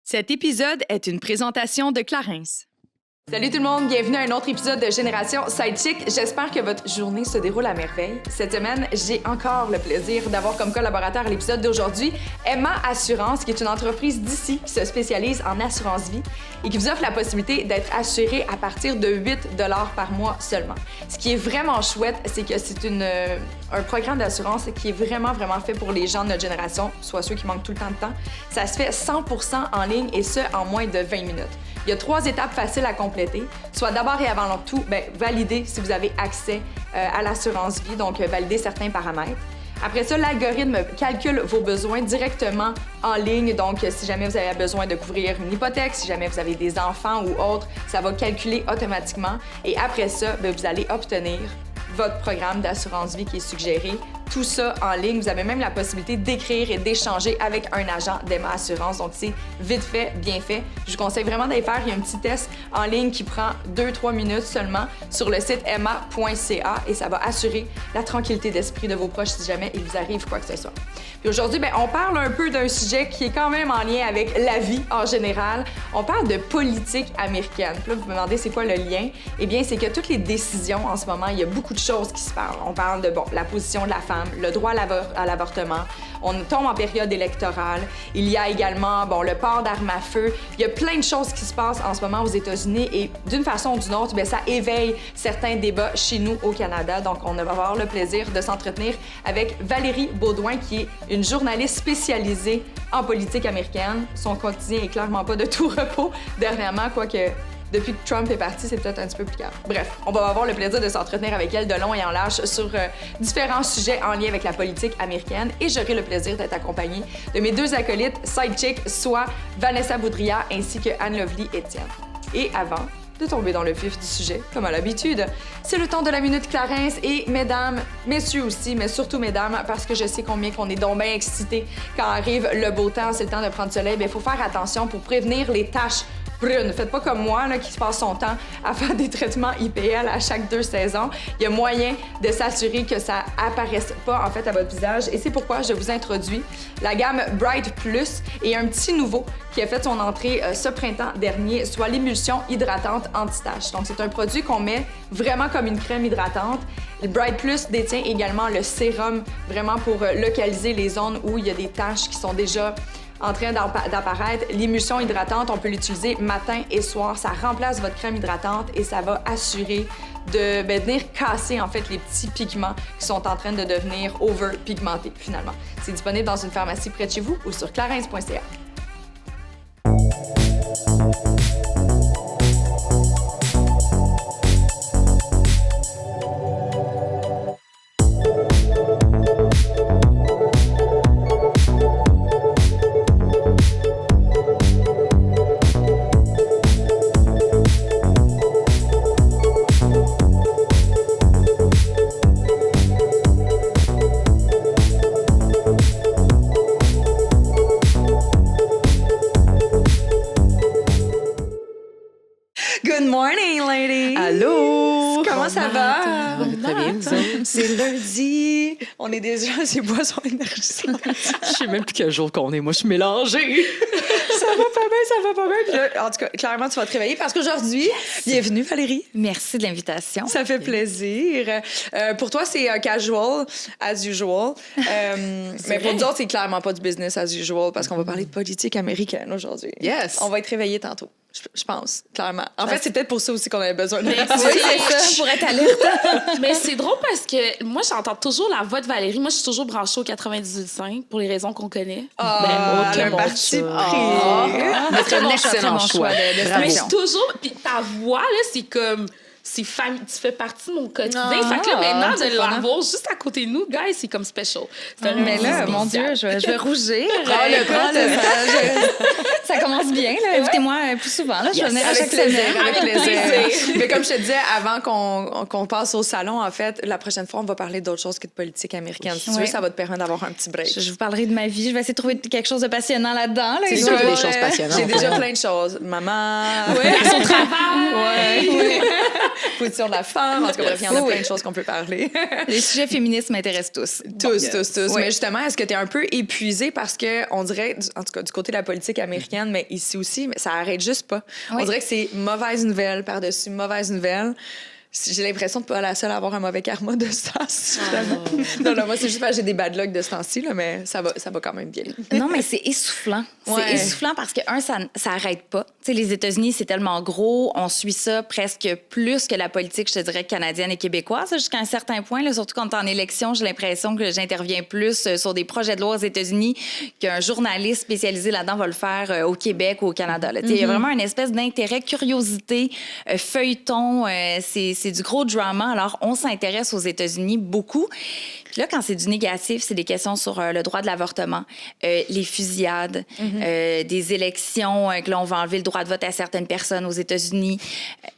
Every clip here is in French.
Cet épisode est une présentation de Clarins. Salut tout le monde, bienvenue à un autre épisode de Génération Sidechick. J'espère que votre journée se déroule à merveille. Cette semaine, j'ai encore le plaisir d'avoir comme collaborateur à l'épisode d'aujourd'hui Emma Assurance, qui est une entreprise d'ici qui se spécialise en assurance vie et qui vous offre la possibilité d'être assuré à partir de 8 $ par mois seulement. Ce qui est vraiment chouette, c'est que c'est un programme d'assurance qui est vraiment fait pour les gens de notre génération, soit ceux qui manquent tout le temps de temps. Ça se fait 100% en ligne et ce, en moins de 20 minutes. Il y a 3 étapes faciles à compléter. Soit d'abord et avant tout, valider si vous avez accès à l'assurance vie, donc valider certains paramètres. Après ça, l'algorithme calcule vos besoins directement en ligne. Donc, si jamais vous avez besoin de couvrir une hypothèque, si jamais vous avez des enfants ou autres, ça va calculer automatiquement. Et après ça, vous allez obtenir votre programme d'assurance vie qui est suggéré. Tout ça en ligne. Vous avez même la possibilité d'écrire et d'échanger avec un agent d'Emma Assurance. Donc, c'est vite fait, bien fait. Je vous conseille vraiment d'aller faire. Il y a un petit test en ligne qui prend 2-3 minutes seulement sur le site emma.ca et ça va assurer la tranquillité d'esprit de vos proches si jamais il vous arrive quoi que ce soit. Puis aujourd'hui, on parle un peu d'un sujet qui est quand même en lien avec la vie en général. On parle de politique américaine. Puis là, vous me demandez c'est quoi le lien? Eh bien, c'est que toutes les décisions en ce moment, il y a beaucoup de choses qui se parlent. On parle de, la position de la femme, le droit à l'avortement. On tombe en période électorale. Il y a également, le port d'armes à feu. Il y a plein de choses qui se passent en ce moment aux États-Unis et d'une façon ou d'une autre, ça éveille certains débats chez nous au Canada. Donc, on va avoir le plaisir de s'entretenir avec Valérie Beaudoin, qui est une journaliste spécialisée en politique américaine. Son quotidien est clairement pas de tout repos dernièrement, quoique depuis que Trump est parti, c'est peut-être un petit peu plus calme. Bref, on va avoir le plaisir de s'entretenir avec elle de long et en large sur différents sujets en lien avec la politique américaine et j'aurai le plaisir d'être accompagnée de mes 2 acolytes sidechick, soit Vanessa Boudria ainsi que Anne-Lovely Etienne. Et avant de tomber dans le vif du sujet, comme à l'habitude, c'est le temps de la Minute Clarins et mesdames, messieurs aussi, mais surtout mesdames, parce que je sais combien qu'on est donc bien excités quand arrive le beau temps, c'est le temps de prendre soleil, il faut faire attention pour prévenir les taches brunes. Faites pas comme moi, qui se passe son temps à faire des traitements IPL à chaque 2 saisons. Il y a moyen de s'assurer que ça apparaisse pas, en fait, à votre visage. Et c'est pourquoi je vous introduis la gamme Bright Plus et un petit nouveau qui a fait son entrée ce printemps dernier, soit l'émulsion hydratante anti-taches. Donc, c'est un produit qu'on met vraiment comme une crème hydratante. Le Bright Plus détient également le sérum vraiment pour localiser les zones où il y a des taches qui sont déjà en train d'apparaître. L'émulsion hydratante, on peut l'utiliser matin et soir. Ça remplace votre crème hydratante et ça va assurer de venir casser en fait les petits pigments qui sont en train de devenir over-pigmentés finalement. C'est disponible dans une pharmacie près de chez vous ou sur clarins.ca. Good morning, ladies! Allô! Comment ça va? Très bien, vous autres? C'est lundi. On est déjà à ces boissons énergisantes. Je sais même plus quel jour qu'on est. Moi, je suis mélangée. Ça va pas bien. Puis là, en tout cas, clairement, tu vas te réveiller parce qu'aujourd'hui, bienvenue Valérie. Merci de l'invitation. Ça fait plaisir. Pour toi, c'est casual as usual. Mais pour nous autres, c'est clairement pas du business as usual parce qu'on va parler de politique américaine aujourd'hui. Yes. On va être réveillés tantôt. Je pense, clairement. En fait, c'est peut-être pour ça aussi qu'on avait besoin de... Oui, c'est ça, pour être alerte. Mais c'est drôle parce que moi, j'entends toujours la voix de Valérie. Moi, je suis toujours branchée au 98.5 pour les raisons qu'on connaît. Ah, Ben, un mon parti chat. pris. C'est un excellent choix. Mais je suis toujours... Puis ta voix, là, c'est comme... Tu fais partie de mon quotidien. Fait que là, maintenant, de l'avoir juste à côté de nous, guys, c'est comme special. Mais là, mon Dieu, je vais rougir. Ça commence bien, là. Invitez-moi plus souvent. Là. Je vais venir à chaque semaine. Avec plaisir. Mais comme je te disais, avant qu'on passe au salon, en fait, la prochaine fois, on va parler d'autre chose que de politique américaine. Si tu veux, ça va te permettre d'avoir un petit break. Je vous parlerai de ma vie. Je vais essayer de trouver quelque chose de passionnant là-dedans. Là. C'est sûr qu'il y a des choses passionnantes. J'ai déjà plein de choses. Maman. Son travail. Ouais. position de la femme. En tout cas, bref, il y en a plein de choses qu'on peut parler. Les sujets féministes m'intéressent tous. Tous. Oui. Mais justement, est-ce que tu es un peu épuisée parce que on dirait, en tout cas du côté de la politique américaine, mais ici aussi, mais ça arrête juste pas. Oui. On dirait que c'est mauvaise nouvelle par-dessus mauvaise nouvelle. J'ai l'impression de pas la seule à avoir un mauvais karma de ce temps-ci, finalement. Non, moi, c'est juste parce que j'ai des bad luck de ce temps-ci, là, mais ça va quand même bien. Non, mais c'est essoufflant. Ouais. C'est essoufflant parce que, ça arrête pas. Tu sais, les États-Unis, c'est tellement gros. On suit ça presque plus que la politique, je te dirais, canadienne et québécoise, jusqu'à un certain point. Là, surtout quand on est en élection, j'ai l'impression que j'interviens plus sur des projets de loi aux États-Unis qu'un journaliste spécialisé là-dedans va le faire au Québec ou au Canada. Là. Il y a vraiment une espèce d'intérêt, curiosité, feuilleton. C'est du gros drama. Alors, on s'intéresse aux États-Unis beaucoup. Puis là, quand c'est du négatif, c'est des questions sur le droit de l'avortement, les fusillades, des élections, que là, on va enlever le droit de vote à certaines personnes aux États-Unis.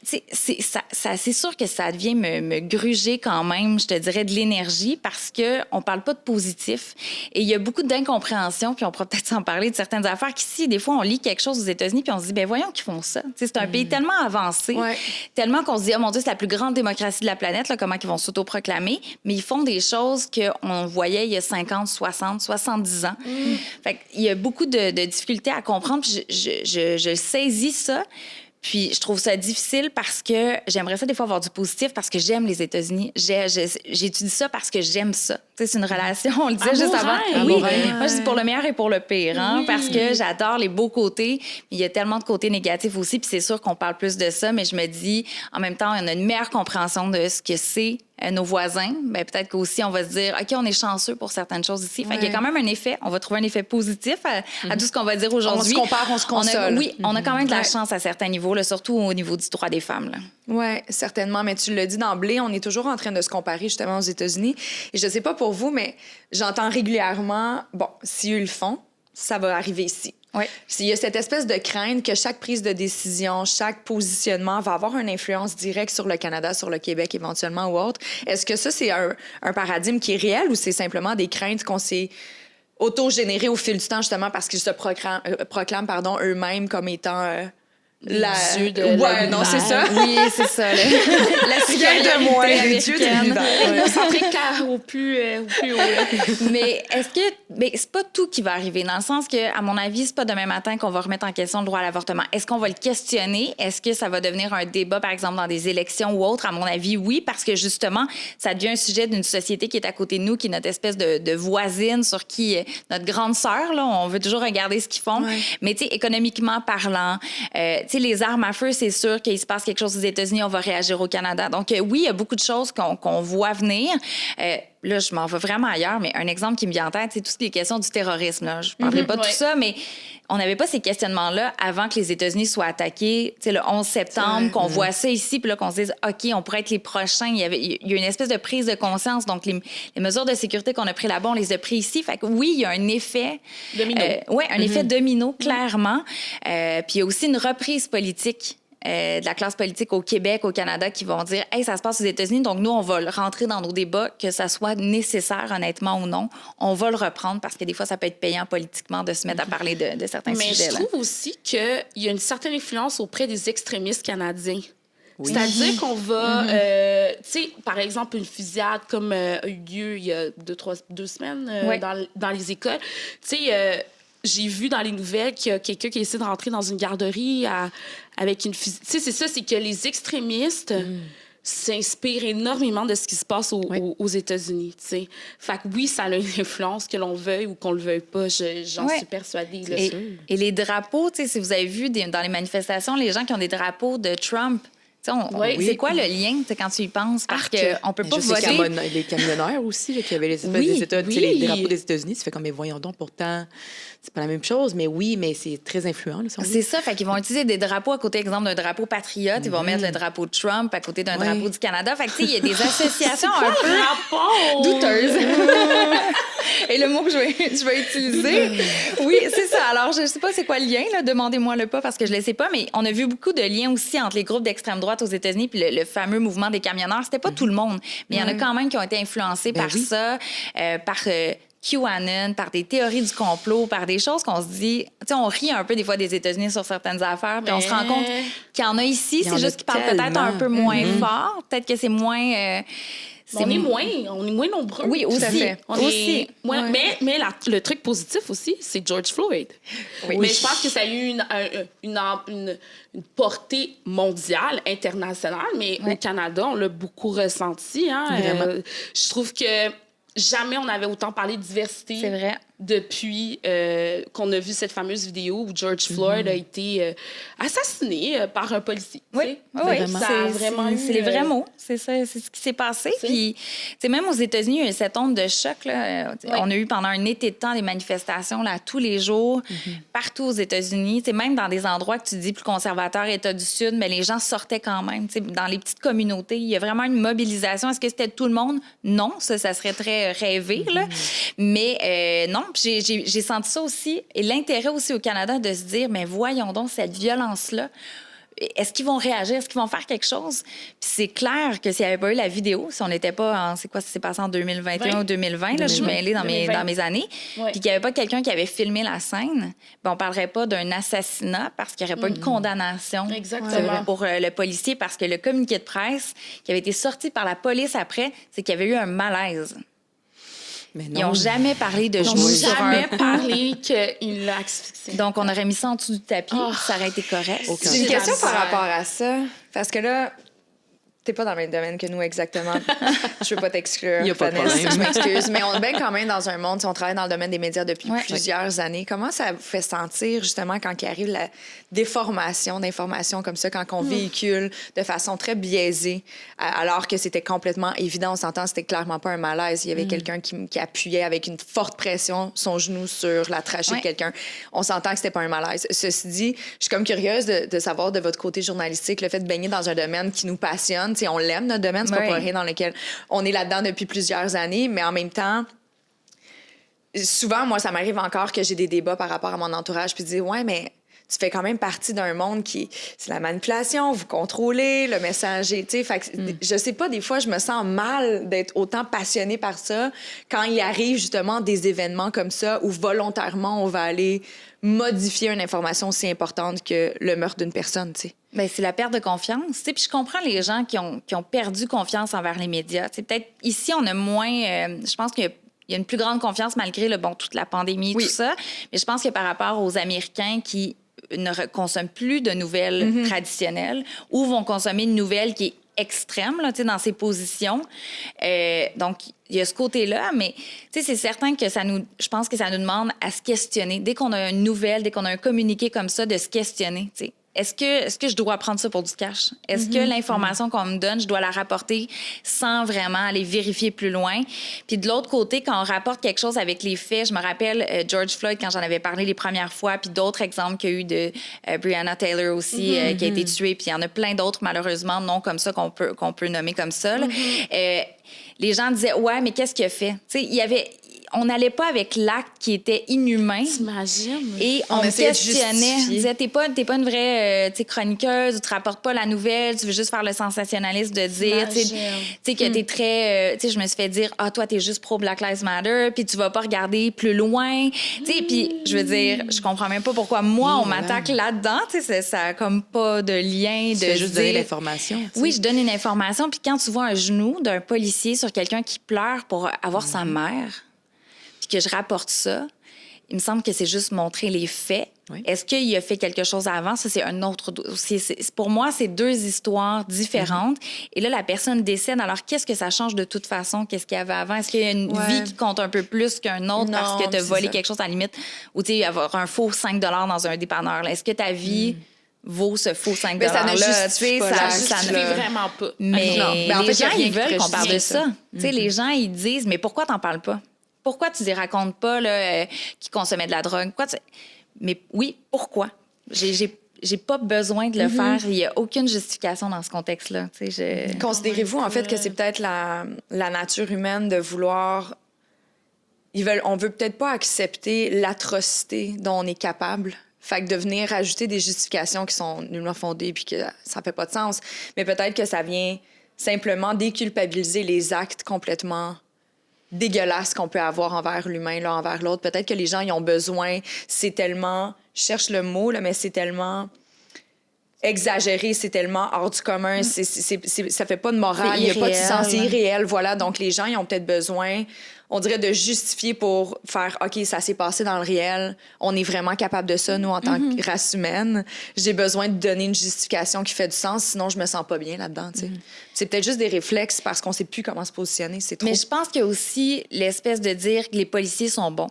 C'est sûr que ça devient me gruger quand même, je te dirais, de l'énergie parce qu'on parle pas de positif. Et il y a beaucoup d'incompréhension, puis on pourra peut-être s'en parler de certaines affaires qu'ici, des fois, on lit quelque chose aux États-Unis, puis on se dit, ben voyons qu'ils font ça. C'est un pays tellement avancé, tellement qu'on se dit, oh mon Dieu, c'est la plus grande démocratie de la planète, là, comment ils vont s'autoproclamer, mais ils font des choses qu'on voyait il y a 50, 60, 70 ans. Fait qu'il y a beaucoup de difficultés à comprendre, puis je saisis ça. Puis je trouve ça difficile parce que j'aimerais ça des fois avoir du positif parce que j'aime les États-Unis. J'étudie ça parce que j'aime ça. Tu sais, c'est une relation, on le disait juste avant. Oui, moi je dis pour le meilleur et pour le pire, hein, parce que j'adore les beaux côtés. Il y a tellement de côtés négatifs aussi, puis c'est sûr qu'on parle plus de ça, mais je me dis, en même temps, on a une meilleure compréhension de ce que c'est nos voisins. Ben, peut-être qu'aussi on va se dire, OK, on est chanceux pour certaines choses ici. Fait qu'il y a quand même un effet, on va trouver un effet positif à tout ce qu'on va dire aujourd'hui. On se compare, on se console. On a quand même de la chance à certains niveaux, là, surtout au niveau du droit des femmes. Oui, certainement. Mais tu l'as dit d'emblée, on est toujours en train de se comparer justement aux États-Unis. Et je sais pas pour vous, mais j'entends régulièrement, bon, si eux le font, ça va arriver ici. Oui. Il y a cette espèce de crainte que chaque prise de décision, chaque positionnement va avoir une influence directe sur le Canada, sur le Québec éventuellement ou autre. Est-ce que ça, c'est un paradigme qui est réel ou c'est simplement des craintes qu'on s'est auto-générées au fil du temps justement parce qu'ils se proclament eux-mêmes comme étant... Dieu de l'univers. c'est ça. Oui, c'est ça. La citoyenneté de moi, les dieux de l'univers. Ça très au plus haut. Mais est-ce que... Mais c'est pas tout qui va arriver, dans le sens que, à mon avis, c'est pas demain matin qu'on va remettre en question le droit à l'avortement. Est-ce qu'on va le questionner? Est-ce que ça va devenir un débat, par exemple, dans des élections ou autre? À mon avis, oui, parce que, justement, ça devient un sujet d'une société qui est à côté de nous, qui est notre espèce de voisine, sur qui... notre grande sœur, là, on veut toujours regarder ce qu'ils font. Ouais. Mais, tu sais, économiquement parlant... tu sais, les armes à feu, c'est sûr qu'il se passe quelque chose aux États-Unis, on va réagir au Canada. Donc, oui, il y a beaucoup de choses qu'on voit venir. Là, je m'en vais vraiment ailleurs, mais un exemple qui me vient en tête, c'est tout ce qui est question du terrorisme. Là. Je ne parlerai pas de tout ça, mais on n'avait pas ces questionnements-là avant que les États-Unis soient attaqués. Tu sais, le 11 septembre, qu'on voit ça ici, puis là, qu'on se dise, OK, on pourrait être les prochains. Il y a une espèce de prise de conscience. Donc, les mesures de sécurité qu'on a prises là-bas, on les a prises ici. Fait que oui, il y a un effet... Domino. Oui, un effet domino, clairement. Puis il y a aussi une reprise politique de la classe politique au Québec, au Canada, qui vont dire « Hey, ça se passe aux États-Unis, donc nous, on va le rentrer dans nos débats, que ça soit nécessaire, honnêtement ou non. On va le reprendre parce que des fois, ça peut être payant politiquement de se mettre à parler de certains sujets. » Mais je trouve aussi qu'il y a une certaine influence auprès des extrémistes canadiens. Oui. C'est-à-dire qu'on va... tu sais, par exemple, une fusillade comme a eu lieu il y a 2 semaines dans les écoles. Tu sais... j'ai vu dans les nouvelles qu'il y a quelqu'un qui essaie de rentrer dans une garderie avec une fusillade. Tu sais, c'est ça, c'est que les extrémistes s'inspirent énormément de ce qui se passe aux États-Unis, tu sais. Fait que oui, ça a une influence, que l'on veuille ou qu'on le veuille pas, j'en suis persuadée. Là. Et les drapeaux, tu sais, si vous avez vu dans les manifestations, les gens qui ont des drapeaux de Trump... C'est quoi le lien quand tu y penses? Parce qu'on peut pas voter. Les camionneurs aussi, là, qui avaient les les drapeaux des États-Unis, ça fait comme, mais voyons donc, pourtant, c'est pas la même chose. Mais oui, mais c'est très influent. Là, c'est ça, fait qu'ils vont utiliser des drapeaux à côté, exemple, d'un drapeau patriote. Ils vont mettre le drapeau de Trump à côté d'un drapeau du Canada. Fait que, tu sais, il y a des associations un peu douteuses. Et le mot que je vais utiliser, oui, c'est ça. Alors, je sais pas c'est quoi le lien, là, demandez-moi-le pas parce que je le sais pas, mais on a vu beaucoup de liens aussi entre les groupes d'extrême droite aux États-Unis puis le fameux mouvement des camionneurs. C'était pas tout le monde, mais il y en a quand même qui ont été influencés par ça, par QAnon, par des théories du complot, par des choses qu'on se dit... Tu sais, on rit un peu des fois des États-Unis sur certaines affaires, puis on se rend compte qu'il y en a ici, c'est juste qu'ils parlent peut-être un peu moins fort. Peut-être que c'est moins... On est moins nombreux. Oui, aussi. Tout à fait. Mais le truc positif aussi, c'est George Floyd. Oui. Mais je pense que ça a eu une portée mondiale, internationale, mais au Canada, on l'a beaucoup ressenti. Hein? Je trouve que jamais on avait autant parlé de diversité. C'est vrai. Depuis qu'on a vu cette fameuse vidéo où George Floyd a été assassiné par un policier. Oui, c'est les vrais mots. C'est ça, c'est ce qui s'est passé. Puis, même aux États-Unis, il y a eu cette onde de choc. Là. On a eu pendant un été de temps des manifestations là, tous les jours, partout aux États-Unis. Même dans des endroits que tu dis plus conservateurs, États du Sud, mais les gens sortaient quand même. Dans les petites communautés, il y a vraiment une mobilisation. Est-ce que c'était tout le monde? Non, ça serait très rêvé. Là. Mais non, j'ai senti ça aussi. Et l'intérêt aussi au Canada de se dire, mais voyons donc cette violence-là. Est-ce qu'ils vont réagir? Est-ce qu'ils vont faire quelque chose? Puis c'est clair que s'il n'y avait pas eu la vidéo, si on n'était pas en... C'est quoi, ça s'est passé en 2021 ou 2020? Là, je suis mêlée dans mes années. Puis qu'il n'y avait pas quelqu'un qui avait filmé la scène, ben on ne parlerait pas d'un assassinat parce qu'il n'y aurait pas eu de condamnation pour le policier. Parce que le communiqué de presse qui avait été sorti par la police après, c'est qu'il y avait eu un malaise. Ils n'ont jamais parlé de genoux sur un... jamais parlé qu'il l'a asphyxié. Donc, on aurait mis ça en dessous du tapis, ça aurait été correct. J'ai une question par rapport à ça, parce que là, t'es pas dans le même domaine que nous exactement. Je veux pas t'exclure, Il y a pas de Vanessa, problème. je m'excuse, mais on est bien quand même dans un monde, si on travaille dans le domaine des médias depuis plusieurs années. Comment ça vous fait sentir, justement, quand il arrive la déformation d'informations comme ça, quand on véhicule de façon très biaisée, alors que c'était complètement évident, on s'entend, c'était clairement pas un malaise. Il y avait quelqu'un qui appuyait avec une forte pression son genou sur la trachée de quelqu'un. On s'entend que c'était pas un malaise. Ceci dit, je suis comme curieuse de savoir de votre côté journalistique, le fait de baigner dans un domaine qui nous passionne. T'sais, on l'aime, notre domaine, c'est pas pour rien dans lequel on est là-dedans depuis plusieurs années, mais en même temps, souvent, moi, ça m'arrive encore que j'ai des débats par rapport à mon entourage, puis dire, ouais, mais tu fais quand même partie d'un monde qui... C'est la manipulation, vous contrôlez, le messager, tu sais. Fait que, je sais pas, des fois, je me sens mal d'être autant passionnée par ça quand il arrive justement des événements comme ça où volontairement, on va aller modifier une information aussi importante que le meurtre d'une personne, tu sais. Bien, c'est la perte de confiance. Puis je comprends les gens qui ont perdu confiance envers les médias. T'sais, peut-être ici, on a moins... je pense qu'il y a une plus grande confiance malgré toute la pandémie et tout ça. Mais je pense que par rapport aux Américains qui ne consomment plus de nouvelles traditionnelles ou vont consommer une nouvelle qui est extrême là, dans ses positions. Donc, il y a ce côté-là, mais c'est certain que je pense que ça nous demande à se questionner. Dès qu'on a une nouvelle, dès qu'on a un communiqué comme ça, de se questionner, t'sais. Est-ce que je dois prendre ça pour du cash? Est-ce que l'information qu'on me donne, je dois la rapporter sans vraiment aller vérifier plus loin? Puis de l'autre côté, quand on rapporte quelque chose avec les faits, je me rappelle George Floyd, quand j'en avais parlé les premières fois, puis d'autres exemples qu'il y a eu de Breonna Taylor aussi, qui a été tuée, puis il y en a plein d'autres, malheureusement, non comme ça, qu'on peut nommer comme ça. Là. Les gens disaient, ouais, mais qu'est-ce qu'il a fait? Tu sais, on n'allait pas avec l'acte qui était inhumain. T'imagines? Et on me questionnait. On disait, t'es pas une vraie chroniqueuse, tu te rapportes pas la nouvelle, tu veux juste faire le sensationnalisme de dire, tu sais, que t'es très... je me suis fait dire, toi, t'es juste pro Black Lives Matter, puis tu vas pas regarder plus loin. Tu sais, puis je veux dire, je comprends même pas pourquoi moi, on m'attaque là-dedans. Tu sais, ça a comme pas de lien de... Tu fais juste donner l'information. Oui, je donne une information, puis quand tu vois un genou d'un policier sur quelqu'un qui pleure pour avoir sa mère, que je rapporte ça, il me semble que c'est juste montrer les faits. Oui. Est-ce qu'il a fait quelque chose avant? Ça, c'est un autre dossier. Pour moi, c'est deux histoires différentes. Et là, la personne décède. Alors, qu'est-ce que ça change de toute façon? Qu'est-ce qu'il y avait avant? Est-ce qu'il y a une vie qui compte un peu plus qu'un autre parce que tu as volé quelque chose à la limite? Ou tu sais, avoir un faux 5 $ dans un dépanneur. Là. Est-ce que ta vie... vaut ce faux 5 $. Ça ne justifie pas. Ça ne justifie vraiment pas. Mais en fait, les gens, ils veulent qu'on parle de ça. Mm-hmm. Les gens, ils disent, mais pourquoi t'en parles pas? Pourquoi tu ne racontes pas qu'ils consommaient de la drogue? Mais oui, pourquoi? J'ai pas besoin de le faire. Il n'y a aucune justification dans ce contexte-là. Considérez-vous, en fait, que c'est peut-être la nature humaine de vouloir... On veut peut-être pas accepter l'atrocité dont on est capable. Fait que de venir ajouter des justifications qui sont nullement fondées puis que ça fait pas de sens. Mais peut-être que ça vient simplement déculpabiliser les actes complètement dégueulasse qu'on peut avoir envers l'humain, là, envers l'autre. Peut-être que les gens, ils ont besoin, c'est tellement, je cherche le mot, là, mais c'est tellement exagéré, c'est tellement hors du commun, ça fait pas de morale, il n'y a pas de sens, c'est irréel, voilà. Donc, les gens, ils ont peut-être besoin, on dirait, de justifier pour faire « OK, ça s'est passé dans le réel, on est vraiment capable de ça, nous, en tant que race humaine. J'ai besoin de donner une justification qui fait du sens, sinon je me sens pas bien là-dedans. » C'est peut-être juste des réflexes parce qu'on sait plus comment se positionner, c'est trop. Mais je pense qu'il y a aussi l'espèce de dire que les policiers sont bons.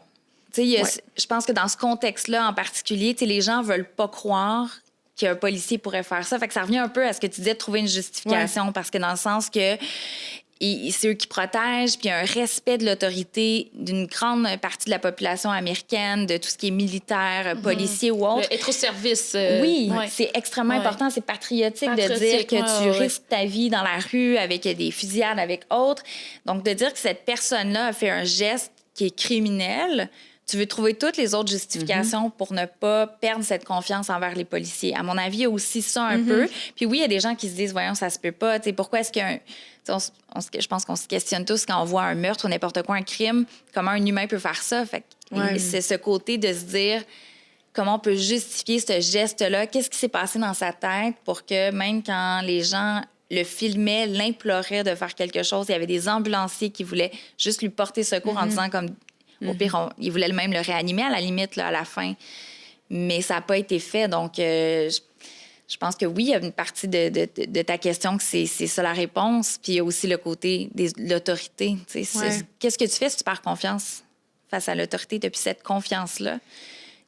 Je pense que dans ce contexte-là en particulier, les gens veulent pas croire qu'un policier pourrait faire ça. Fait que ça revient un peu à ce que tu disais de trouver une justification, parce que dans le sens que c'est eux qui protègent, puis il y a un respect de l'autorité d'une grande partie de la population américaine, de tout ce qui est militaire, policier ou autre. Être au service. Oui, c'est extrêmement important. C'est patriotique de dire que tu risques ta vie dans la rue avec des fusillades, avec autres. Donc, de dire que cette personne-là a fait un geste qui est criminel, tu veux trouver toutes les autres justifications pour ne pas perdre cette confiance envers les policiers. À mon avis, il y a aussi ça un peu. Puis oui, il y a des gens qui se disent, voyons, ça se peut pas. T'sais, pourquoi est-ce qu'un... je pense qu'on se questionne tous quand on voit un meurtre ou n'importe quoi, un crime, comment un humain peut faire ça. Fait que c'est ce côté de se dire comment on peut justifier ce geste-là, qu'est-ce qui s'est passé dans sa tête pour que même quand les gens le filmaient, l'imploraient de faire quelque chose, il y avait des ambulanciers qui voulaient juste lui porter secours en disant comme... Au pire, il voulait même le réanimer à la limite, là, à la fin. Mais ça n'a pas été fait. Donc, je pense que oui, il y a une partie de ta question que c'est ça la réponse. Puis il y a aussi le côté de l'autorité. Qu'est-ce que tu fais si tu perds confiance face à l'autorité depuis cette confiance-là?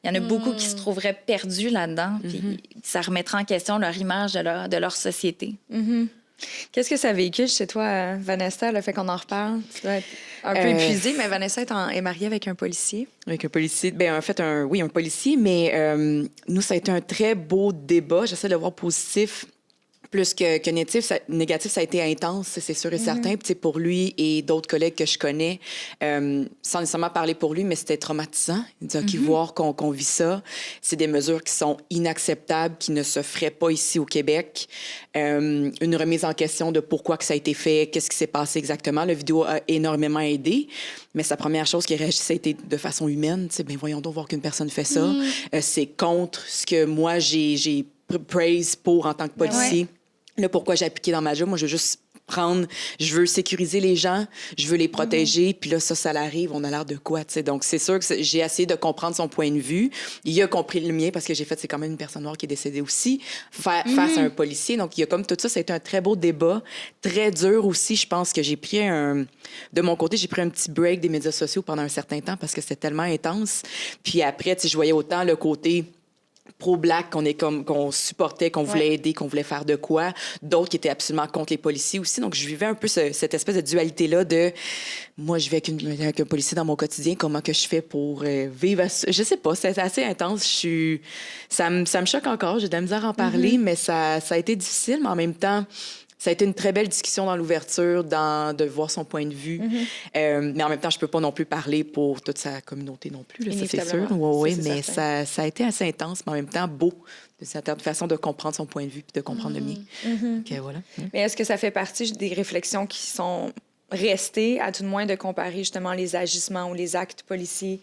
Il y en a beaucoup qui se trouveraient perdus là-dedans. Puis ça remettra en question leur image de leur société. Qu'est-ce que ça véhicule chez toi, Vanessa, le fait qu'on en reparle? Tu dois être un peu épuisée, mais Vanessa est mariée avec un policier. Avec un policier. Bien, en fait, un policier, mais nous, ça a été un très beau débat. J'essaie de le voir positif. Plus que négatif, ça a été intense, c'est sûr et certain. Puis, pour lui et d'autres collègues que je connais, sans nécessairement parler pour lui, mais c'était traumatisant. Il dit, OK, voir qu'on vit ça, c'est des mesures qui sont inacceptables, qui ne se feraient pas ici au Québec. Une remise en question de pourquoi que ça a été fait, qu'est-ce qui s'est passé exactement. La vidéo a énormément aidé, mais sa première chose qui réagissait était de façon humaine. Bien, voyons donc voir qu'une personne fait ça. C'est contre ce que moi, j'ai praise pour en tant que policier. Là, pourquoi j'ai appliqué dans ma job? Moi, je veux juste je veux sécuriser les gens, je veux les protéger, puis là, ça l'arrive, on a l'air de quoi, tu sais. Donc, c'est sûr que j'ai essayé de comprendre son point de vue. Il a compris le mien parce que c'est quand même une personne noire qui est décédée aussi, face à un policier. Donc, il y a comme tout ça, ça a été un très beau débat, très dur aussi. Je pense que de mon côté, j'ai pris un petit break des médias sociaux pendant un certain temps parce que c'était tellement intense. Puis après, tu sais, je voyais autant le côté pro-black qu'on supportait, qu'on voulait aider, qu'on voulait faire de quoi. D'autres qui étaient absolument contre les policiers aussi. Donc, je vivais un peu cette espèce de dualité-là de... Moi, je vis avec un policier dans mon quotidien. Comment que je fais pour vivre... Je sais pas, c'est assez intense. Ça me choque encore. J'ai de la misère à en parler, mais ça a été difficile. Mais en même temps... Ça a été une très belle discussion dans l'ouverture, de voir son point de vue. Mais en même temps, je peux pas non plus parler pour toute sa communauté non plus, là, ça c'est sûr. Oui, mais ça a été assez intense, mais en même temps beau, de cette façon de comprendre son point de vue puis de comprendre le mien. OK, voilà. Mais est-ce que ça fait partie des réflexions qui sont restées, à tout de moins de comparer justement les agissements ou les actes policiers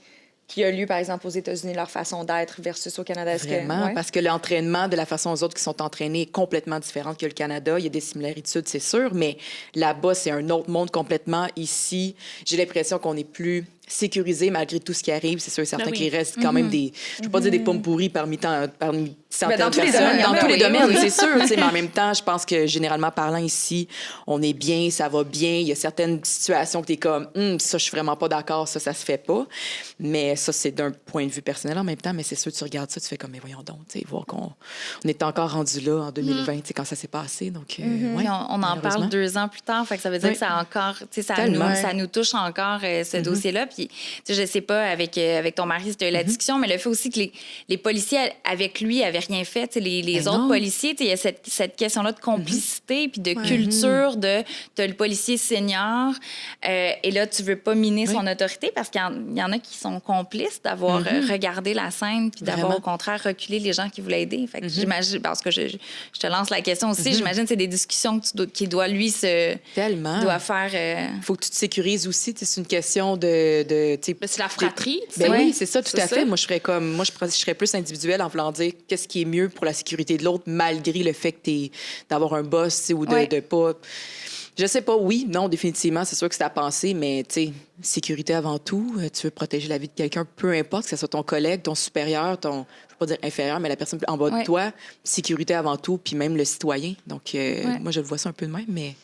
qui a lieu, par exemple, aux États-Unis, leur façon d'être versus au Canada? Vraiment, parce que l'entraînement de la façon aux autres qui sont entraînés est complètement différent que le Canada. Il y a des similarités, c'est sûr, mais là-bas, c'est un autre monde complètement. Ici, j'ai l'impression qu'on est plus sécurisé malgré tout ce qui arrive. C'est sûr et certain qu'il reste quand même des... Je ne veux pas dire des pommes pourries parmi certaines dans tous les personnes. domaines, Dans tous les domaines, oui, c'est sûr. Mais en même temps, je pense que généralement parlant ici, on est bien, ça va bien. Il y a certaines situations que tu es comme, ça, je suis vraiment pas d'accord, ça se fait pas. Mais ça, c'est d'un point de vue personnel en même temps. Mais c'est sûr, tu regardes ça, tu fais comme, mais voyons donc, voir qu'on est encore rendu là en 2020, quand ça s'est passé. Donc, ouais, on en parle 2 ans plus tard. Fait que ça veut dire que ça a encore, ça nous touche encore, ce dossier-là. Puis Puis, je sais pas, avec ton mari, c'était la discussion, mais le fait aussi que les policiers, avec lui, avaient rien fait. Les autres policiers, il y a cette question-là de complicité puis de culture de t'as le policier senior et là, tu veux pas miner son autorité parce qu'il y en a qui sont complices d'avoir regardé la scène puis d'avoir, au contraire, reculé les gens qui voulaient aider. Fait que j'imagine, parce que je te lance la question aussi, j'imagine que c'est des discussions qu'il doit, lui, doit faire. Faut que tu te sécurises aussi. C'est une question de c'est la fratrie. Oui, c'est ça, tout à fait. Moi, je serais plus individuelle en voulant dire qu'est-ce qui est mieux pour la sécurité de l'autre, malgré le fait que d'avoir un boss ou de pas. Je sais pas, oui, non, définitivement, c'est sûr que c'est à penser, mais sécurité avant tout. Tu veux protéger la vie de quelqu'un, peu importe, que ce soit ton collègue, ton supérieur, je veux pas dire inférieur, mais la personne en bas de toi, sécurité avant tout, puis même le citoyen. Donc, moi, je le vois ça un peu de même, mais...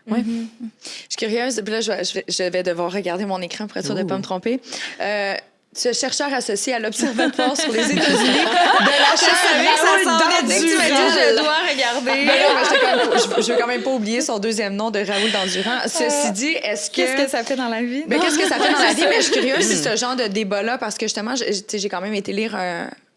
Ouais. Je suis curieuse. Puis là, je vais devoir regarder mon écran pour être sûre de ne pas me tromper. Tu es chercheur associé à l'Observatoire sur les États-Unis de la chaire Raoul Dandurand. Je dois regarder. Mais non, je veux quand même pas oublier son deuxième nom de Raoul Dandurand. Ceci dit, qu'est-ce que ça fait dans la vie? Mais qu'est-ce que ça fait dans la vie? Mais je suis curieuse si ce genre de débat-là, parce que justement, j'ai quand même été lire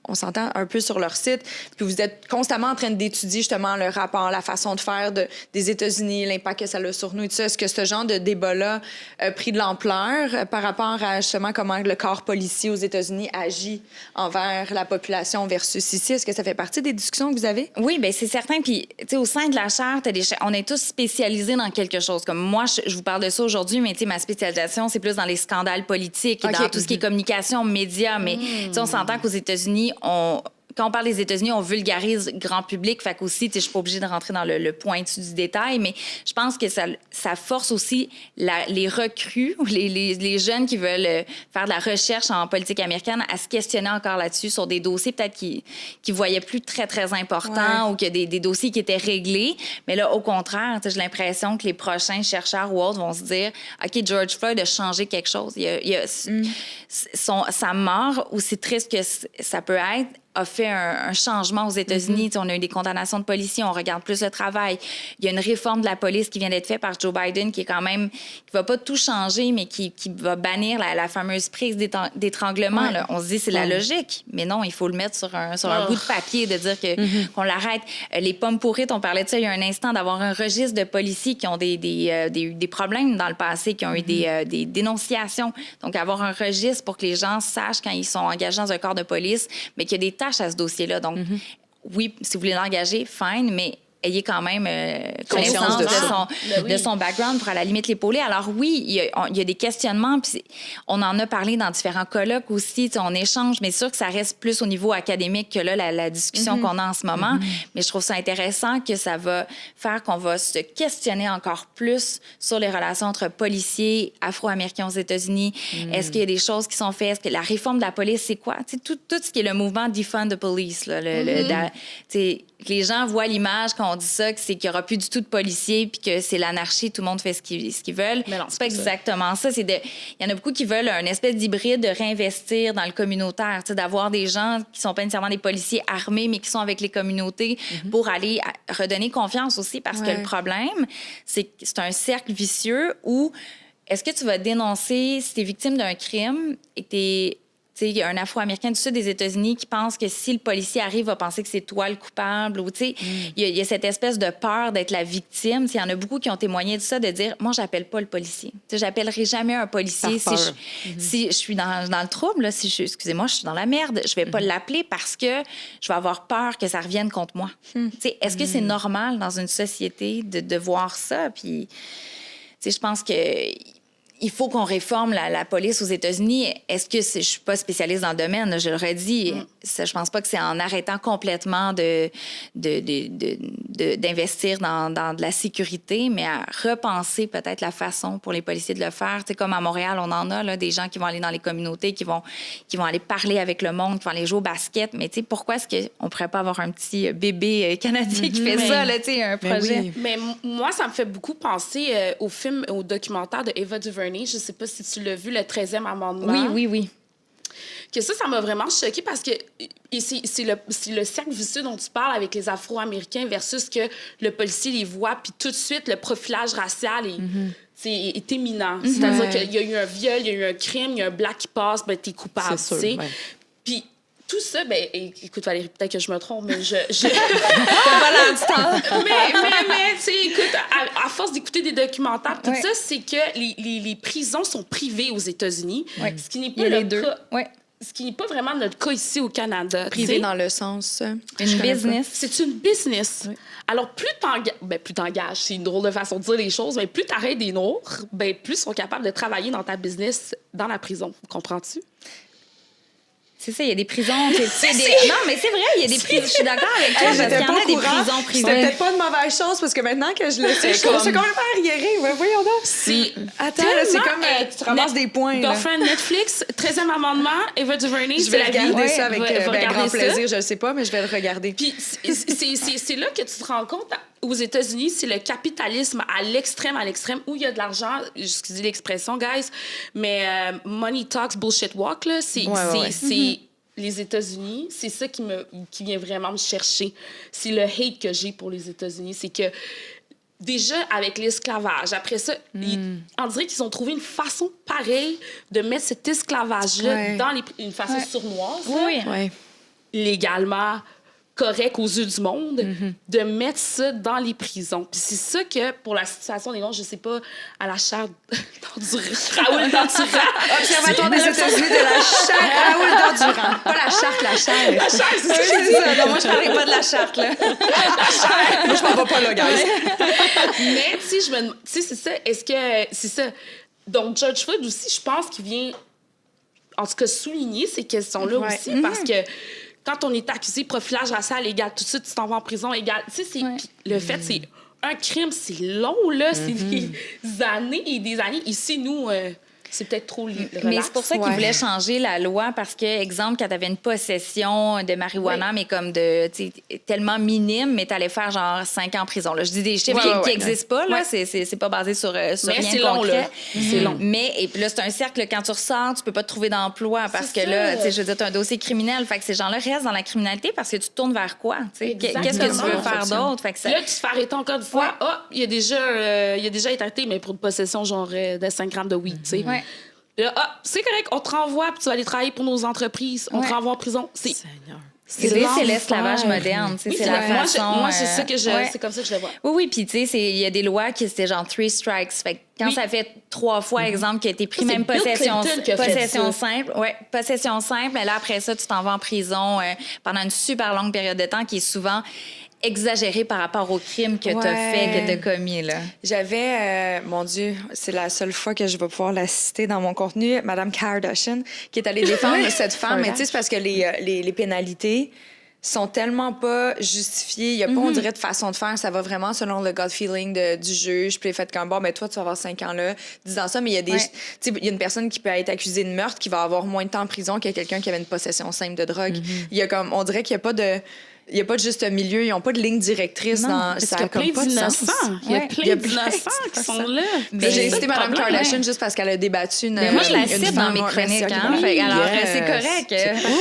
on s'entend un peu sur leur site, puis vous êtes constamment en train d'étudier justement le rapport, la façon de faire des États-Unis, l'impact que ça a sur nous et tout ça. Est-ce que ce genre de débat-là a pris de l'ampleur par rapport à justement comment le corps policier aux États-Unis agit envers la population versus ici? Est-ce que ça fait partie des discussions que vous avez? Oui, bien c'est certain. Puis, tu sais, au sein de la chaire, on est tous spécialisés dans quelque chose. Comme moi, je vous parle de ça aujourd'hui, mais tu sais, ma spécialisation, c'est plus dans les scandales politiques et dans tout ce qui est communication, médias. Mais, tu sais, on s'entend qu'aux États-Unis, quand on parle des États-Unis, on vulgarise grand public. Fait qu'aussi, je suis pas obligée de rentrer dans le pointu du détail, mais je pense que ça force aussi les recrues ou les jeunes qui veulent faire de la recherche en politique américaine à se questionner encore là-dessus sur des dossiers peut-être qu'ils voyaient plus très, très importants ou que des dossiers qui étaient réglés. Mais là, au contraire, j'ai l'impression que les prochains chercheurs ou autres vont se dire « OK, George Floyd a changé quelque chose. Sa mort, aussi triste que ça peut être, a fait un changement aux États-Unis. On a eu des condamnations de policiers, on regarde plus le travail. Il y a une réforme de la police qui vient d'être faite par Joe Biden qui est quand même... qui va pas tout changer, mais qui va bannir la fameuse prise d'étranglement. Là. On se dit c'est la logique, mais non, il faut le mettre sur un bout de papier, de dire qu'on l'arrête. Les pommes pourrites, on parlait de ça il y a un instant, d'avoir un registre de policiers qui ont des problèmes dans le passé, qui ont eu des dénonciations. Donc, avoir un registre pour que les gens sachent quand ils sont engagés dans un corps de police, mais qu'il y a des tâches à ce dossier-là. Donc, oui, si vous voulez l'engager, fine, mais ayez quand même connaissance de son background pour à la limite l'épauler. Alors oui, il y a des questionnements, puis on en a parlé dans différents colloques aussi, on échange, mais sûr que ça reste plus au niveau académique que là, la discussion qu'on a en ce moment. Mais je trouve ça intéressant que ça va faire qu'on va se questionner encore plus sur les relations entre policiers afro-américains aux États-Unis. Est-ce qu'il y a des choses qui sont faites? Est-ce que la réforme de la police, c'est quoi? Tout ce qui est le mouvement Defund the Police, là, les gens voient l'image quand on dit ça, que c'est qu'il n'y aura plus du tout de policiers puis que c'est l'anarchie, tout le monde fait ce qu'ils veulent. Mais non, c'est pas exactement ça. Il y en a beaucoup qui veulent un espèce d'hybride de réinvestir dans le communautaire, d'avoir des gens qui sont pas nécessairement des policiers armés, mais qui sont avec les communautés pour aller redonner confiance aussi. Parce que le problème, c'est que c'est un cercle vicieux où est-ce que tu vas dénoncer si tu es victime d'un crime et que tu es... Il y a un Afro-Américain du sud des États-Unis qui pense que si le policier arrive, il va penser que c'est toi le coupable. Il y a cette espèce de peur d'être la victime. Il y en a beaucoup qui ont témoigné de ça, de dire « Moi, j'appelle pas le policier. J'appellerai jamais un policier si je suis dans le trouble. Là, excusez-moi, je suis dans la merde. Je vais pas l'appeler parce que je vais avoir peur que ça revienne contre moi. Est-ce que c'est normal dans une société de voir ça? Puis, je pense que... Il faut qu'on réforme la police aux États-Unis. Est-ce que je suis pas spécialiste dans le domaine, là, je le redis. Je pense pas que c'est en arrêtant complètement d'investir dans de la sécurité, mais à repenser peut-être la façon pour les policiers de le faire. T'sais, comme à Montréal, on en a là, des gens qui vont aller dans les communautés, qui vont aller parler avec le monde, qui vont aller jouer au basket. Mais pourquoi est-ce qu'on pourrait pas avoir un petit bébé canadien qui fait ça, là, un projet? Oui. Mais moi, ça me fait beaucoup penser au documentaire de Ava DuVernay. Je ne sais pas si tu l'as vu, le 13e amendement. Oui. Que ça m'a vraiment choquée parce que c'est le cercle vicieux dont tu parles avec les Afro-Américains versus que le policier les voit, puis tout de suite, le profilage racial est éminent. C'est-à-dire qu'il y a eu un viol, il y a eu un crime, il y a un black qui passe, ben t'es coupable, tu sais. Puis tout ça, ben écoute Valérie, peut-être que je me trompe, mais je... T'as pas l'air du temps. mais tu sais, écoute, à force d'écouter des documentaires, tout ça, c'est que les prisons sont privées aux États-Unis, ce qui n'est pas le cas. Ce qui n'est pas vraiment notre cas ici au Canada. Privé dans le sens... Une business. C'est une business. Oui. Alors, plus t'engages, c'est une drôle de façon de dire les choses, mais plus t'arrêtes des nôtres, ben plus ils sont capables de travailler dans ta business dans la prison. Comprends-tu? C'est ça, il y a des prisons. Non, mais c'est vrai, il y a des prisons. Je suis d'accord avec toi, parce qu'il y en a des prisons privées. C'était peut-être pas une mauvaise chose, parce que maintenant que je le sais, je trouve ça complètement arriéré. Voyons donc. Attends, là, c'est comme tu te ramasses des points. Girlfriend Netflix, 13e amendement, Eva DuVernay, je vais regarder ça avec grand plaisir. Ça. Je le sais pas, mais je vais le regarder. Puis c'est là que tu te rends compte... Aux États-Unis, c'est le capitalisme à l'extrême, où il y a de l'argent. Excusez l'expression, guys, mais money talks, bullshit walk, là, c'est les États-Unis. C'est ça qui vient vraiment me chercher. C'est le hate que j'ai pour les États-Unis. C'est que déjà, avec l'esclavage, après ça, on dirait qu'ils ont trouvé une façon pareille de mettre cet esclavage-là dans une façon sournoise, légalement correct aux yeux du monde, de mettre ça dans les prisons. Puis c'est ça que, pour la situation des Noirs, je sais pas, à la chaire Raoul Dandurand. Observatoire des États-Unis de la chaire Raoul Dandurand. Pas la charte, la chaire. La chaire, c'est ça. Non, moi, je parlais pas de la charte, là. La chaire. Moi, je m'en vais pas là, guys. Mais, tu sais, c'est ça. Est-ce que... C'est ça. Donc, George Floyd aussi, je pense qu'il vient, en tout cas, souligner ces questions-là aussi, parce que quand on est accusé de profilage racial égal, tout de suite, tu t'en vas en prison égal. Tu sais, le fait, c'est un crime, c'est long, là. C'est des années et des années. Ici, nous, c'est peut-être trop relax. Mais c'est pour ça qu'ils voulaient changer la loi parce que, exemple, quand tu avais une possession de marijuana, mais comme tellement minime, mais tu allais faire genre 5 ans en prison. Là. Je dis des chiffres qui n'existent pas, là. C'est pas basé sur rien de concret. C'est long. Mais et puis là, c'est un cercle. Quand tu ressors, tu peux pas te trouver d'emploi parce que là, je veux dire, tu as un dossier criminel. Fait que ces gens-là restent dans la criminalité parce que tu te tournes vers quoi? Qu'est-ce que tu veux faire d'autre? Fait que là, tu te fais arrêter encore une fois. Il a déjà été arrêté, mais pour une possession genre de 5 grammes de weed, tu sais. Là, c'est correct, on te renvoie, puis tu vas aller travailler pour nos entreprises, on te renvoie en prison. C'est l'esclavage moderne, c'est la façon... Moi, c'est ça que c'est comme ça que je le vois. Oui, puis tu sais, il y a des lois qui c'était genre 3 strikes. Fait que quand ça fait 3 fois, exemple, qui a été pris, même possession simple. Oui, possession simple, mais là, après ça, tu t'en vas en prison pendant une super longue période de temps qui est souvent exagéré par rapport au crime que tu as fait, que tu as commis, là. J'avais, mon Dieu, c'est la seule fois que je vais pouvoir la citer dans mon contenu, Madame Kardashian, qui est allée défendre cette femme. Mais tu sais, c'est parce que les pénalités sont tellement pas justifiées. Il n'y a pas, on dirait, de façon de faire. Ça va vraiment selon le gut feeling du juge. Puis, fait comme, bon, ben toi, tu vas avoir 5 ans là, disant ça. Mais il y a tu sais, il y a une personne qui peut être accusée de meurtre qui va avoir moins de temps en prison que quelqu'un qui avait une possession simple de drogue. Il y a comme, on dirait qu'il n'y a pas de... Il n'y a pas de juste milieu, ils n'ont pas de ligne directrice dans ça. Il y a plein d'innocents. Il y a plein d'innocents qui sont là. J'ai cité Mme Kardashian juste parce qu'elle a débattu mais moi, je la cite dans mes chroniques. Alors, c'est correct.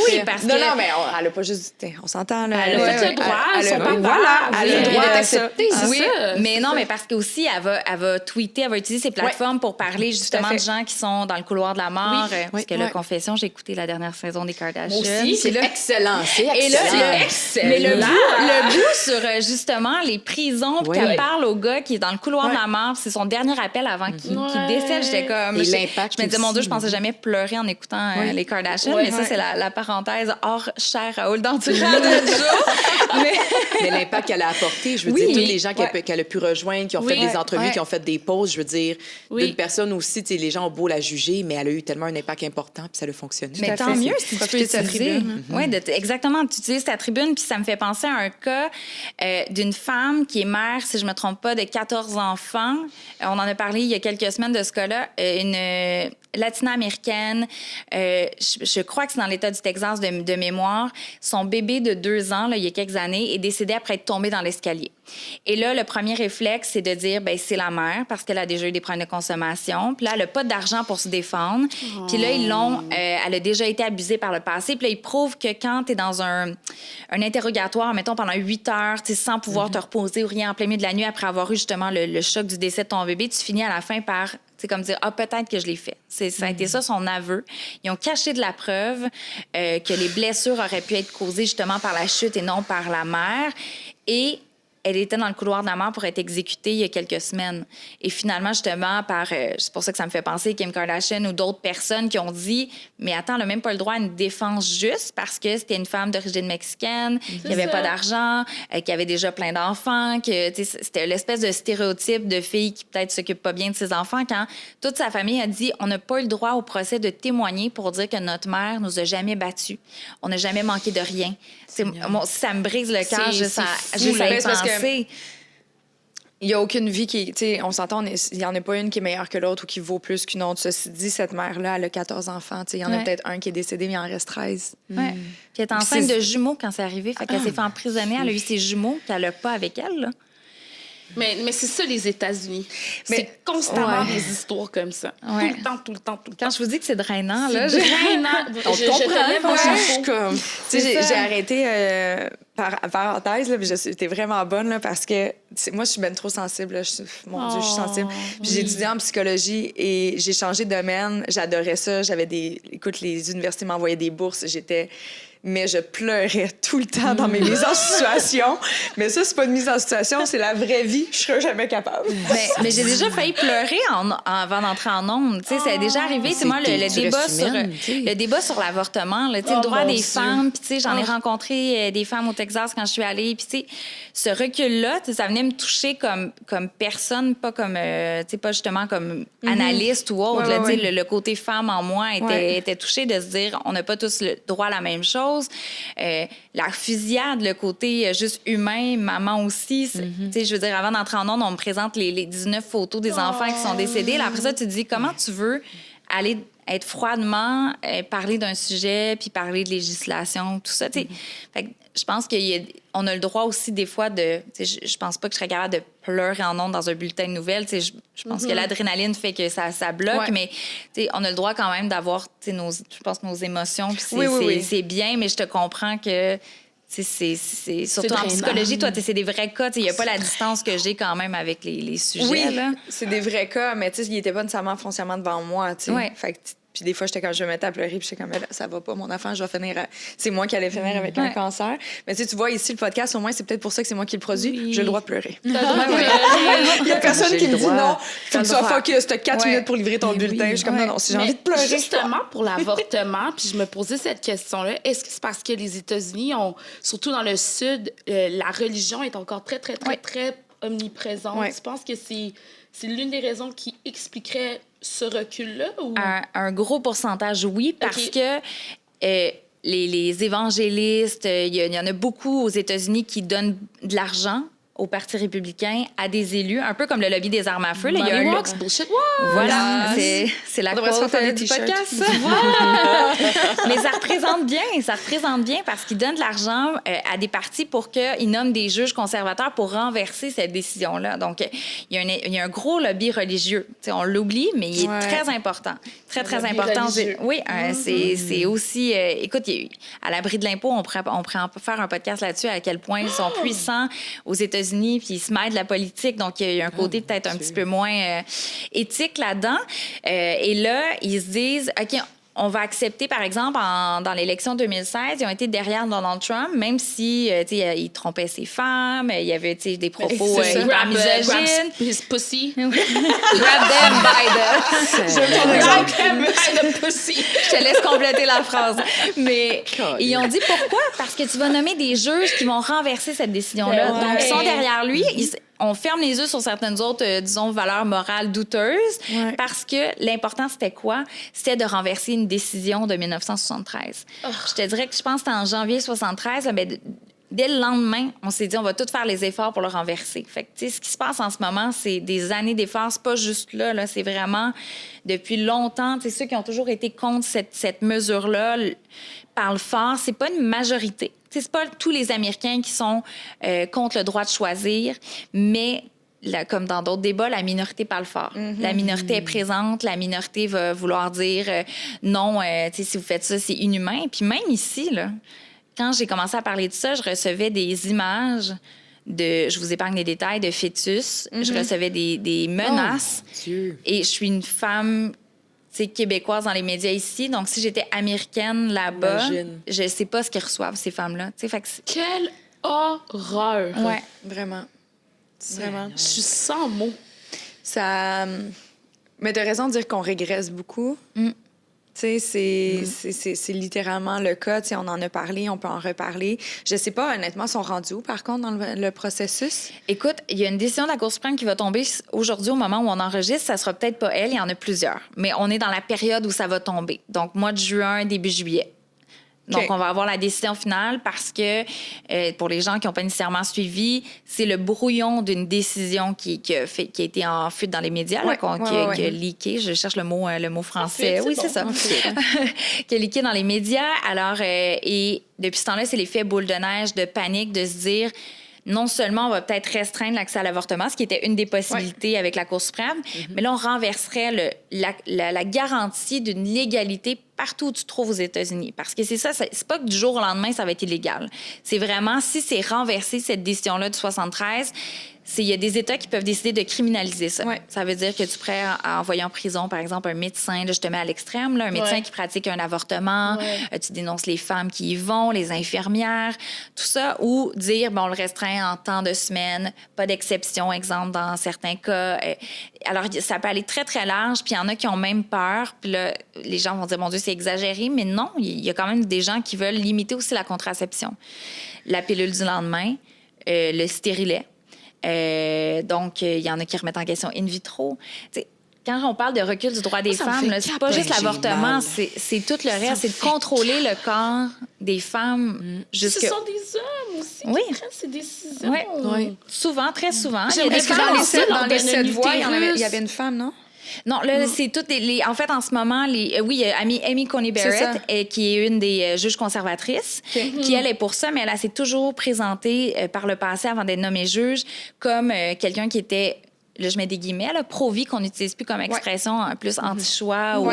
Oui, parce que... Non, mais elle n'a pas juste... On s'entend, là. Elle a fait le droit. Elle a le droit d'accepter. Oui, mais non, mais parce qu'aussi, elle va tweeter, elle va utiliser ses plateformes pour parler justement de gens qui sont dans le couloir de la mort. Parce que la confession, j'ai écouté la dernière saison des Kardashians. C'est excellent. C'est excellent. Le bout sur, justement, les prisons, puis qu'elle parle au gars qui est dans le couloir de la mort, c'est son dernier appel avant qu'il décède. J'étais comme... Et l'impact je me disais, mon Dieu, je pensais jamais pleurer en écoutant les Kardashians, mais ça, c'est la parenthèse hors cher Raoul Dandurand de jour. Mais l'impact qu'elle a apporté, je veux dire, tous les gens qu'elle a pu rejoindre, qui ont fait des entrevues, qui ont fait des pauses, je veux dire, d'une personne aussi, tu sais, les gens ont beau la juger, mais elle a eu tellement un impact important, puis ça a fonctionné. Mais tant mieux si tu peux utiliser. Exactement, tu utilises ta tribune, puis ça me fait penser à un cas d'une femme qui est mère, si je me trompe pas, de 14 enfants. On en a parlé il y a quelques semaines de ce cas-là. Une latino-américaine, je crois que c'est dans l'État du Texas de mémoire. Son bébé de 2 ans, là, il y a quelques années, est décédé après être tombée dans l'escalier. Et là, le premier réflexe, c'est de dire, ben c'est la mère, parce qu'elle a déjà eu des problèmes de consommation. Puis là, elle n'a pas d'argent pour se défendre. Puis là, elle a déjà été abusée par le passé. Puis là, ils prouvent que quand tu es dans un interrogatoire, mettons, pendant 8 heures, sans pouvoir te reposer ou rien en plein milieu de la nuit après avoir eu justement le choc du décès de ton bébé, tu finis à la fin par... C'est comme dire, peut-être que je l'ai fait. Ça a été ça, son aveu. Ils ont caché de la preuve que les blessures auraient pu être causées justement par la chute et non par la mère. Et elle était dans le couloir de la mort pour être exécutée il y a quelques semaines. Et finalement, justement, c'est pour ça que ça me fait penser Kim Kardashian ou d'autres personnes qui ont dit, mais attends, elle n'a même pas le droit à une défense juste parce que c'était une femme d'origine mexicaine, qui n'avait pas d'argent, qui avait déjà plein d'enfants, que c'était l'espèce de stéréotype de fille qui peut-être s'occupe pas bien de ses enfants, quand toute sa famille a dit, on n'a pas eu le droit au procès de témoigner pour dire que notre mère nous a jamais battus. On n'a jamais manqué de rien. Moi, ça me brise le cœur juste à y penser. Il n'y a aucune vie qui... Tu sais, on s'entend, il n'y en a pas une qui est meilleure que l'autre ou qui vaut plus qu'une autre. Ceci dit, cette mère-là, elle a 14 enfants. Tu sais, il y en a peut-être un qui est décédé, mais il en reste 13. Ouais. Puis elle est enceinte de jumeaux quand c'est arrivé. Fait qu'elle s'est fait emprisonner. Elle a eu ses jumeaux qu'elle n'a pas avec elle, là. Mais c'est ça, les États-Unis. C'est constamment des histoires comme ça. Ouais. Tout le temps. Quand je vous dis que c'est drainant, là... C'est drainant. Je te lève mon chapeau. Comme... Tu sais, j'ai arrêté... par parenthèse, là, j'étais vraiment bonne là, parce que moi, je suis ben trop sensible. Là. Mon Dieu, je suis sensible. Puis j'ai étudié en psychologie et j'ai changé de domaine. J'adorais ça. Écoute, les universités m'envoyaient des bourses. Mais je pleurais tout le temps dans mes mises en situation. Mais ça, c'est pas une mise en situation, c'est la vraie vie. Je serais jamais capable. Mais j'ai déjà failli pleurer avant d'entrer en ondes. Tu sais, ça a déjà arrivé. C'est moi, le débat sur l'avortement, le droit des femmes. Puis, tu sais, j'en ai rencontré des femmes au Texas quand je suis allée. Puis, tu sais, ce recul-là, ça venait me toucher comme personne, pas comme, tu sais, pas justement comme analyste ou autre. Là, le côté femme en moi était touché de se dire, on n'a pas tous le droit à la même chose. La fusillade, le côté juste humain, maman aussi. Tu sais, je veux dire, avant d'entrer en ondes, on me présente les 19 photos des enfants qui sont décédés. Là, après ça, tu te dis, comment tu veux aller être froidement, parler d'un sujet, puis parler de législation, tout ça. Fait que je pense qu'on a le droit aussi des fois de... Je pense pas que je serais capable de pleurer en ondes dans un bulletin de nouvelles. Je pense que l'adrénaline fait que ça bloque, mais on a le droit quand même d'avoir je pense, nos émotions. C'est bien, mais je te comprends que... C'est surtout en psychologie, toi, c'est des vrais cas. Il n'y a pas la distance que j'ai quand même avec les sujets. Oui, là. C'est des vrais cas, mais ils n'étaient pas nécessairement foncièrement devant moi. Fait que, puis des fois, j'étais quand je me mettais à pleurer, puis j'étais comme, ça va pas, mon enfant, je vais finir. C'est moi qui allais finir avec un cancer. Mais tu vois, ici, le podcast, au moins, c'est peut-être pour ça que c'est moi qui le produis. J'ai le droit de pleurer. Il y a personne qui me dit non. Faut que tu sois focus. Tu as 4 minutes pour livrer ton bulletin. Je suis comme, non, si j'ai envie de pleurer. Justement, pour l'avortement, puis je me posais cette question-là, est-ce que c'est parce que les États-Unis ont, surtout dans le Sud, la religion est encore très, très, très, très omniprésente? Tu penses que c'est l'une des raisons qui expliquerait ce recul-là? Ou... Un gros pourcentage, oui, parce que les évangélistes, il y en a beaucoup aux États-Unis qui donnent de l'argent au Parti républicain, à des élus, un peu comme le lobby des armes à feu. Là, il y a un bullshit. Voilà, c'est la quote du podcast. Voilà. Mais ça représente bien parce qu'ils donnent de l'argent à des partis pour qu'ils nomment des juges conservateurs pour renverser cette décision-là. Donc, il y a un gros lobby religieux. T'sais, on l'oublie, mais il est très important. Très, très important. Oui, c'est aussi... écoute, à l'abri de l'impôt, on pourrait faire un podcast là-dessus, à quel point ils sont puissants aux États-Unis, puis ils se mêlent de la politique. Donc, il y a un côté peut-être un petit peu moins éthique là-dedans. Et là, ils se disent, OK, on va accepter, par exemple, dans l'élection 2016, ils ont été derrière Donald Trump, même si il trompait ses femmes, il y avait des propos hyper misogynes. His pussy. Grab them by the pussy. Je te laisse compléter la phrase. Mais ils ont dit pourquoi? Parce que tu vas nommer des juges qui vont renverser cette décision-là. Donc, ils sont derrière lui. On ferme les yeux sur certaines autres, disons, valeurs morales douteuses parce que l'important, c'était quoi? C'était de renverser une décision de 1973. Je te dirais que je pense que c'était en janvier 73, mais dès le lendemain, on s'est dit, on va tous faire les efforts pour le renverser. Fait que, tu sais, ce qui se passe en ce moment, c'est des années d'efforts. C'est pas juste là, c'est vraiment depuis longtemps. Tu sais, ceux qui ont toujours été contre cette mesure-là parlent fort. C'est pas une majorité. C'est pas tous les Américains qui sont contre le droit de choisir, mais comme dans d'autres débats, la minorité parle fort. La minorité est présente, la minorité va vouloir dire non, si vous faites ça, c'est inhumain. Puis même ici, là, quand j'ai commencé à parler de ça, je recevais des images je vous épargne les détails, de fœtus. Je recevais des menaces. Oh, Dieu. Et je suis une femme québécoise dans les médias ici. Donc, si j'étais américaine là-bas, Imagine. je sais pas ce qu'ils reçoivent, ces femmes-là. Fait que Quelle horreur! ouais. Vraiment. Vraiment. Je suis sans mots. Ça... Mais t'as raison de dire qu'on régresse beaucoup. Tu sais, c'est littéralement le cas. Tu sais, on en a parlé, on peut en reparler. Je sais pas, honnêtement, sont rendus où, par contre, dans le processus? Écoute, il y a une décision de la Cour suprême qui va tomber aujourd'hui au moment où on enregistre. Ça sera peut-être pas elle, il y en a plusieurs. Mais on est dans la période où ça va tomber. Donc, mois de juin, début juillet. Donc, OK. on va avoir la décision finale parce que, pour les gens qui n'ont pas nécessairement suivi, c'est le brouillon d'une décision qui a été en fuite dans les médias, là, qui a leaké. Je cherche le mot français. Fuite, Oui, c'est c'est bon. ça. Qui a leaké dans les médias. Alors, et depuis ce temps-là, c'est l'effet boule de neige, de panique, de se dire... Non seulement on va peut-être restreindre l'accès à l'avortement, ce qui était une des possibilités avec la Cour suprême, mais là, on renverserait la garantie d'une légalité partout où tu te trouves aux États-Unis. Parce que c'est ça, c'est pas que du jour au lendemain, ça va être illégal. C'est vraiment, si c'est renversé, cette décision-là du 73, il y a des États qui peuvent décider de criminaliser ça. Ouais. Ça veut dire que tu pourrais envoyer en prison, par exemple, un médecin, là, je te mets à l'extrême, là, un médecin qui pratique un avortement, tu dénonces les femmes qui y vont, les infirmières, tout ça, ou dire, on le restreint en temps de semaine, pas d'exception, exemple, dans certains cas. Alors, ça peut aller très, très large, puis il y en a qui ont même peur, puis là, les gens vont dire, mon Dieu, c'est exagéré, mais non, il y a quand même des gens qui veulent limiter aussi la contraception. La pilule du lendemain, le stérilet. Donc, il y en a qui remettent en question in vitro. T'sais, quand on parle de recul du droit des Ça me femmes, fait là, c'est pas juste capoter. l'avortement, J'ai mal. c'est tout le reste. C'est de contrôler le corps des femmes jusque... Ce sont des hommes aussi Oui. qui prennent ces décisions. Oui. Oui. Souvent, très souvent. Il y a des Est-ce que femmes dans les aussi. sept, leur dans les donne 7 un voix, il utérus. y avait une femme, non? Non, là, c'est toutes en fait, en ce moment, oui, il y a Amy Coney C'est ça. Barrett, qui est une des juges conservatrices, qui, elle, est pour ça, mais elle s'est toujours présentée par le passé, avant d'être nommée juge, comme quelqu'un qui était... Là, je mets des guillemets, là, pro-vie, qu'on n'utilise plus comme expression, plus anti-choix ou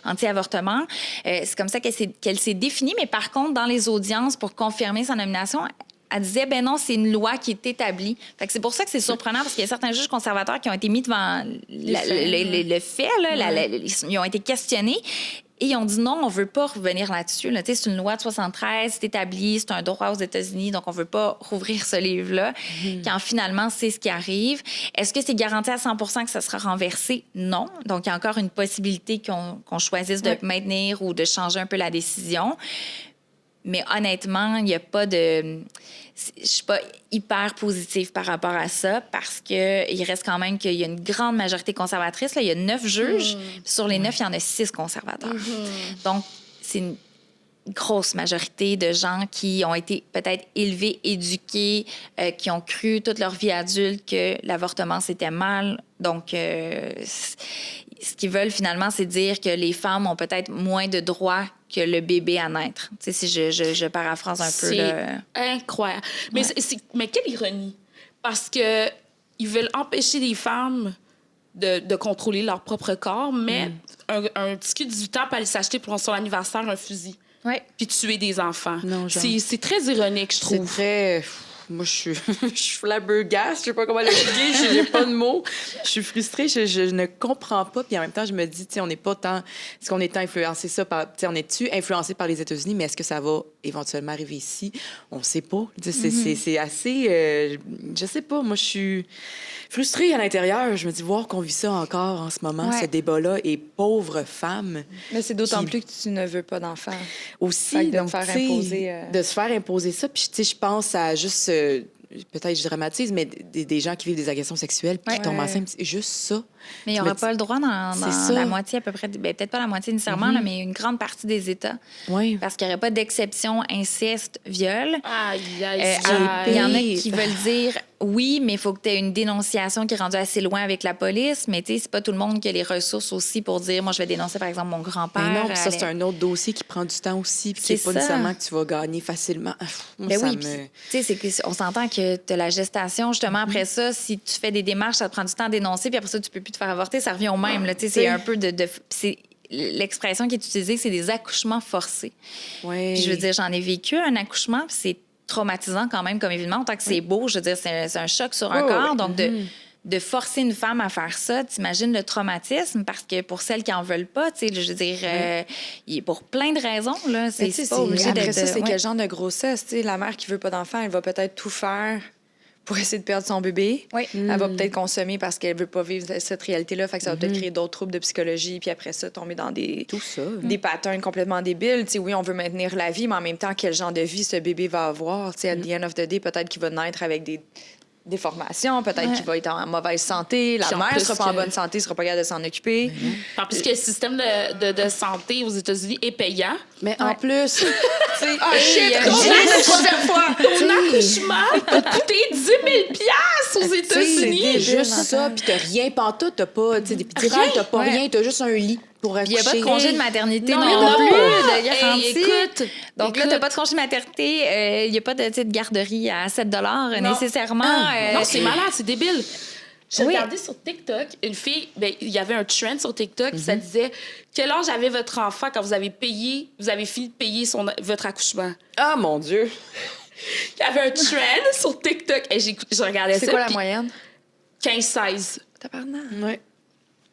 anti-avortement. C'est comme ça qu'elle s'est définie. Mais par contre, dans les audiences, pour confirmer sa nomination, elle disait, ben non, c'est une loi qui est établie. Fait que c'est pour ça que c'est surprenant, parce qu'il y a certains juges conservateurs qui ont été mis devant le fait, là, ils ont été questionnés. Et ils ont dit non, on veut pas revenir là-dessus. Là. C'est une loi de 73, c'est établi, c'est un droit aux États-Unis, donc on veut pas rouvrir ce livre-là. Quand finalement, c'est ce qui arrive. Est-ce que c'est garanti à 100% que ça sera renversé? Non. Donc, il y a encore une possibilité qu'on choisisse de maintenir ou de changer un peu la décision. Mais honnêtement, il n'y a pas de... Je suis pas hyper positive par rapport à ça parce qu'il reste quand même qu'il y a une grande majorité conservatrice. Là, il y a 9 juges. Puis sur les 9, il y en a 6 conservateurs. Donc, c'est une grosse majorité de gens qui ont été peut-être élevés, éduqués, qui ont cru toute leur vie adulte que l'avortement, c'était mal. Donc, ce qu'ils veulent finalement, c'est dire que les femmes ont peut-être moins de droits que le bébé à naître. Tu sais, si je paraphrase un peu. C'est là. incroyable. Mais, mais quelle ironie. Parce que ils veulent empêcher les femmes de contrôler leur propre corps, mais un petit cul de 18 ans peut aller s'acheter pour son anniversaire un fusil. Ouais. Puis tuer des enfants. Non, genre. C'est très ironique, je C'est trouve. très... Moi, je suis flabbergaste, je sais pas comment l'expliquer, j'ai pas de mots. Je suis frustrée, je ne comprends pas. Puis en même temps, je me dis, tu sais, on n'est pas tant... Est-ce qu'on est influencé ça par... Tu sais, on est-tu influencé par les États-Unis, mais est-ce que ça va éventuellement arriver ici? On sait pas. Tu sais, c'est assez... je sais pas, moi, je suis frustrée à l'intérieur. Je me dis, voir qu'on vit ça encore en ce moment, ce débat-là, et pauvres femmes... Mais c'est d'autant Qui- plus que tu ne veux pas d'enfant. Aussi, Fait que de donc, te faire tu sais, imposer, de se faire imposer ça. Puis, tu sais, je pense à juste, peut-être je dramatise, mais des gens qui vivent des agressions sexuelles puis qui tombent enceintes, juste ça. Mais il n'y Je aura me dis- pas le droit dans C'est ça. la moitié à peu près, ben, peut-être pas la moitié nécessairement, là, mais une grande partie des États. Oui. Parce qu'il n'y aurait pas d'exception inceste, viol. Aïe, aïe, Il y en a pire. qui veulent dire oui, mais il faut que tu aies une dénonciation qui est rendue assez loin avec la police. Mais tu sais, c'est pas tout le monde qui a les ressources aussi pour dire, moi, je vais dénoncer, par exemple, mon grand-père. Mais non, puis ça, c'est un autre dossier qui prend du temps aussi, puis qui n'est pas nécessairement que tu vas gagner facilement. Moi, Ben ça oui, me... tu sais, on s'entend que tu as la gestation, justement, après ça, si tu fais des démarches, ça te prend du temps à dénoncer, puis après ça, tu peux plus te faire avorter, ça revient au même. Là, tu sais, c'est un peu c'est l'expression qui est utilisée, c'est des accouchements forcés. Ouais. Puis je veux dire, j'en ai vécu un accouchement, puis c'est traumatisant quand même comme événement. Tant que c'est beau, je veux dire, c'est un choc sur un corps. Donc, de forcer une femme à faire ça, t'imagines le traumatisme, parce que pour celles qui en veulent pas, tu sais, je veux dire, pour plein de raisons, là, c'est pas obligé d'être... Après ça, c'est quel genre de grossesse? Tu sais, la mère qui veut pas d'enfant, elle va peut-être tout faire pour essayer de perdre son bébé. Oui. Elle va peut-être consommer parce qu'elle veut pas vivre cette réalité-là. Fait que ça va peut-être créer d'autres troubles de psychologie. Puis après ça, tomber dans Tout ça. des patterns complètement débiles. Tu sais, oui, on veut maintenir la vie, mais en même temps, quel genre de vie ce bébé va avoir? Tu sais, at the end of the day, peut-être qu'il va naître avec des déformations, peut-être qu'il va être en mauvaise santé. La Puis en mère plus sera pas en que- bonne santé, sera pas capable de s'en occuper. Puisque le système de santé aux États-Unis est payant. Mais en plus, tu sais... Ah, shit! ton Ton accouchement peut coûter 10 000 $ aux États-Unis. C'est juste ça, puis t'as rien pantoute, t'as pas, tu sais, des épidurales, t'as pas rien, t'as juste un lit pour Il n'y a accoucher. pas de congé de maternité Non, non, non, plus, non. de garantie. Hey, écoute, Donc là, tu n'as pas de congé de maternité, il n'y a pas de, tu sais, de garderie à 7 nécessairement. Non, c'est malade, c'est débile. J'ai Oui. regardé sur TikTok, une fille, il y avait un trend sur TikTok, ça disait quel âge avait votre enfant quand vous avez fini de payer votre accouchement. Ah, mon Dieu! Il y avait un trend sur TikTok et je regardais ça. C'est quoi la puis moyenne? 15-16. Tabarnak. Ouais.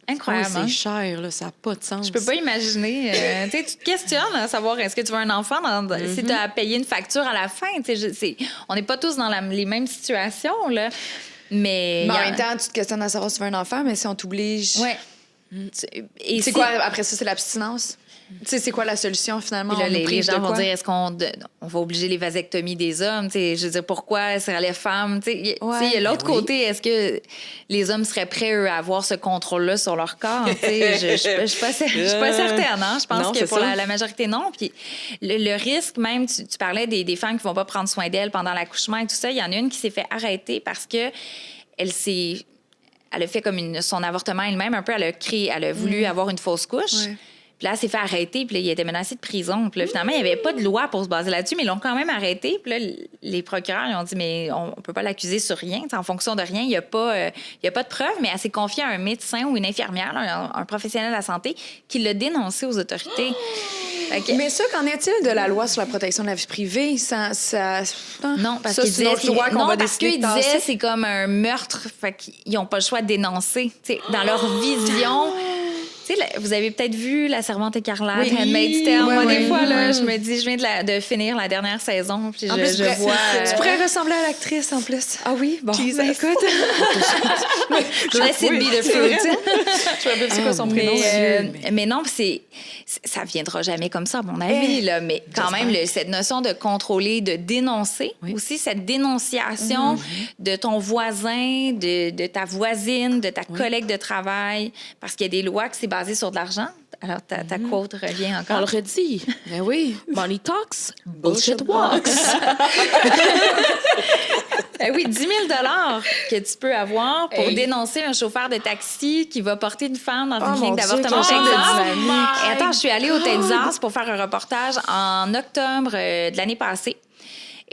Incroyable. C'est hein? cher, là, ça n'a pas de sens. Je peux pas imaginer. Tu sais, tu te questionnes à savoir est-ce que tu veux un enfant si tu as à payer une facture à la fin. Tu sais, on n'est pas tous dans les mêmes situations, là. Mais En même temps, tu te questionnes à savoir si tu veux un enfant, mais si on t'oblige... Ouais. Et C'est quoi, après ça, c'est l'abstinence? Tu sais, c'est quoi la solution, finalement? Puis là, On nous les prive gens de vont quoi? dire est-ce qu'on va obliger les vasectomies des hommes? T'sais, je veux dire, pourquoi c'est les femmes? Il y a l'autre côté, est-ce que les hommes seraient prêts, eux, à avoir ce contrôle-là sur leur corps? Je ne suis pas certaine. Hein? Je pense Non, que c'est pour ça. la majorité, non. Puis le risque, même, tu parlais des femmes qui ne vont pas prendre soin d'elles pendant l'accouchement et tout ça. Il y en a une qui s'est fait arrêter parce que elle a fait comme son avortement elle-même, un peu. Elle a voulu avoir une fausse couche. Ouais. Puis là, elle s'est fait arrêter, puis là, il a été menacé de prison. Puis là, finalement, il n'y avait pas de loi pour se baser là-dessus, mais ils l'ont quand même arrêté. Puis là, les procureurs, ils ont dit, mais on ne peut pas l'accuser sur rien. T'sais, en fonction de rien, il n'y a pas de preuve, mais elle s'est confiée à un médecin ou une infirmière, là, un professionnel de la santé, qui l'a dénoncé aux autorités. Fait que- Mais ça, qu'en est-il de la loi sur la protection de la vie privée? Non, parce ça, qu'ils c'est une autre loi qu'on non, va parce décider qu'ils de disaient tasser. c'est comme un meurtre, fait qu'ils n'ont pas le choix de dénoncer. T'sais, dans leur vision. Tu sais, vous avez peut-être vu La Servante écarlate, Oui. Handmaid's Tale. Moi, Ouais, des fois, là, ouais. je me dis, je viens de finir la dernière saison, puis En plus, je vois... tu pourrais ressembler à l'actrice, en plus. Ah oui? Bon. Qui écoute. Je vais essayer de be the fruit. Je vais c'est quoi son prénom? Mais non, ça viendra jamais comme ça, à mon avis. Là. Mais quand même, cette notion de contrôler, de dénoncer, aussi cette dénonciation de ton voisin, de ta voisine, de ta collègue de travail, parce qu'il y a des lois qui c'est basé sur de l'argent. Alors, ta quote revient On encore. le redit. Ben oui. Money talks, bullshit walks. Oui, 10 000 que tu peux avoir pour dénoncer un chauffeur de taxi qui va porter une femme dans une clinique d'avortement. quel chèque de Et dynamite. attends, je suis allée au Texas pour faire un reportage en octobre de l'année passée.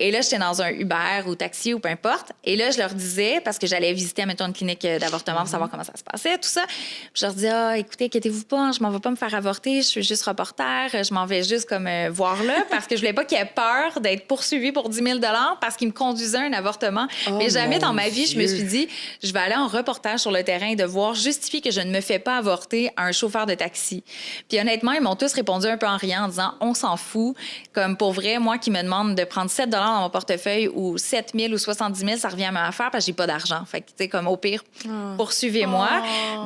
Et là, j'étais dans un Uber ou taxi ou peu importe. Et là, je leur disais, parce que j'allais visiter, mettons, une clinique d'avortement pour savoir comment ça se passait, tout ça. Puis je leur disais, écoutez, inquiétez-vous pas, je m'en vais pas me faire avorter, je suis juste reporter, je m'en vais juste comme voir là, parce que je voulais pas qu'il ait peur d'être poursuivi pour 10 000 parce qu'il me conduisait à un avortement. Mais jamais dans ma vie, je me suis dit, je vais aller en reportage sur le terrain et devoir justifier que je ne me fais pas avorter à un chauffeur de taxi. Puis honnêtement, ils m'ont tous répondu un peu en riant, en disant, on s'en fout. Comme pour vrai, moi qui me demande de prendre 7 dans mon portefeuille ou 7 000 ou 70 000, ça revient à ma affaire parce que j'ai pas d'argent. Fait que, tu sais, comme au pire, poursuivez-moi.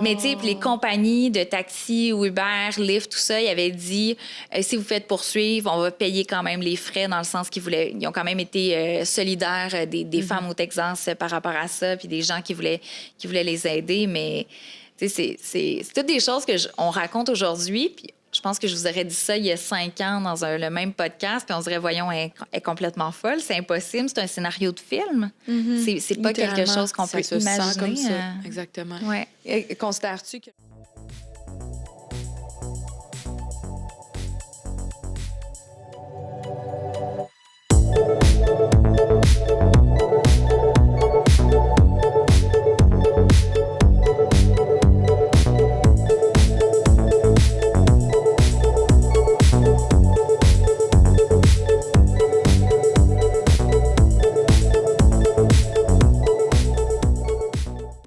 Mais, tu sais, puis les compagnies de taxi, Uber, Lyft, tout ça, ils avaient dit, si vous faites poursuivre, on va payer quand même les frais dans le sens ils ont quand même été solidaires des femmes au Texas par rapport à ça, puis des gens qui voulaient les aider. Mais, tu sais, c'est toutes des choses qu'on raconte aujourd'hui, puis Je pense que je vous aurais dit ça il y a 5 ans dans le même podcast, puis on dirait, voyons, elle est complètement folle, c'est impossible, c'est un scénario de film. C'est pas quelque chose qu'on peut Ça se sent imaginer. comme ça, exactement. Ouais. Et considères-tu que